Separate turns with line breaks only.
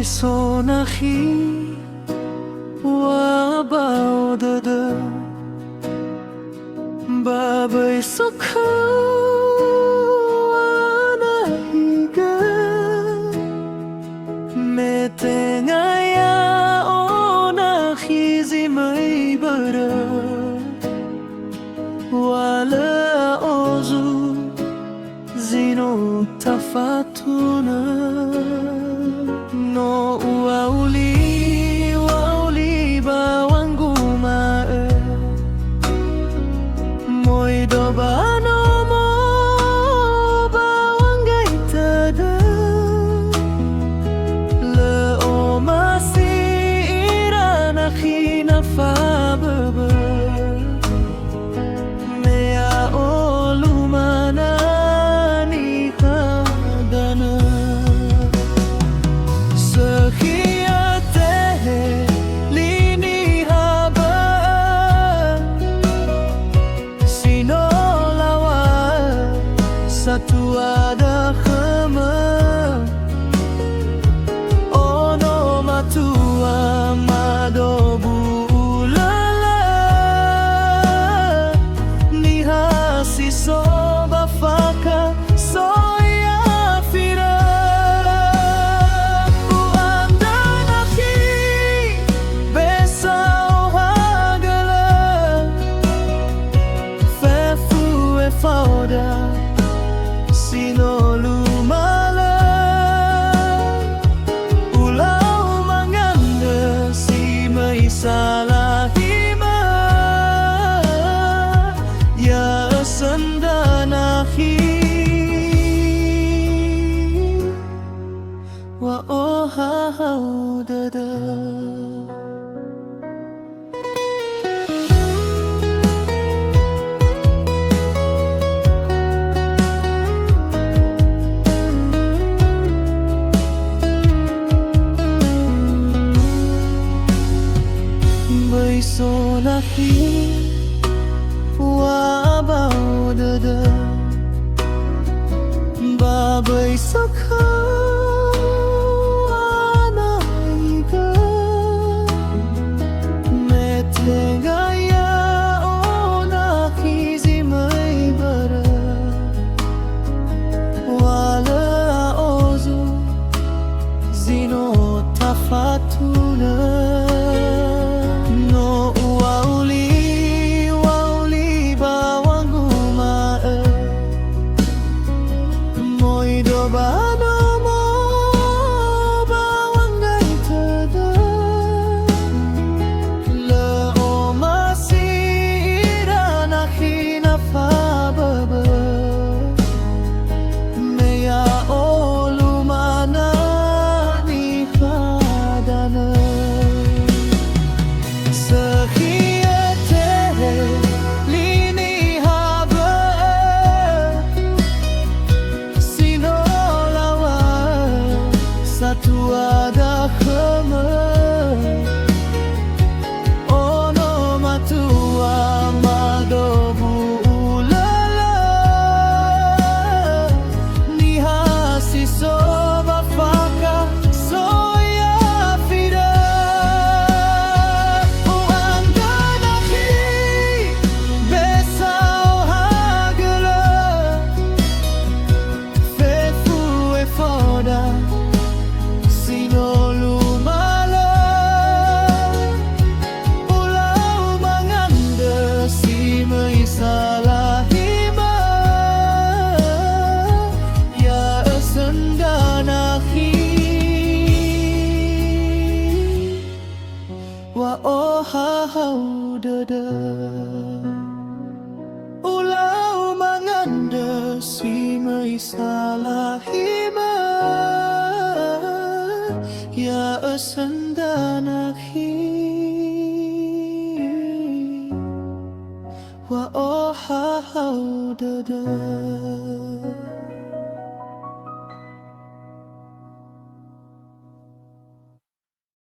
So nahi wa bao da da ba bai so kha nahi ga me te ngaya o nahi zi mai bara wala ozu zino tafatuna no wauli ba wangu mae moi do ba no mo ba wangai tada le o masira na khina fa baba me a olumana ni kadana satu ada khama ono matua madobu ulala ni hasi so bafaka so ya fira uanda nakhi besa hagala fefu e fauda sino lumala ulau manganda si mai salahima ya sandanahi wa oha haudada so nahi wa bao da da ba bai so kha nahi ga me te ngaya o nahi zi mai bara wala ozu zino tafatuna satu ada khama ono matua madobu ulala ni hasi so bafaka so ya fira uanda nakhi besa hagala fefu e foda sino lumala Ya esendanahi wa oh ha ha da da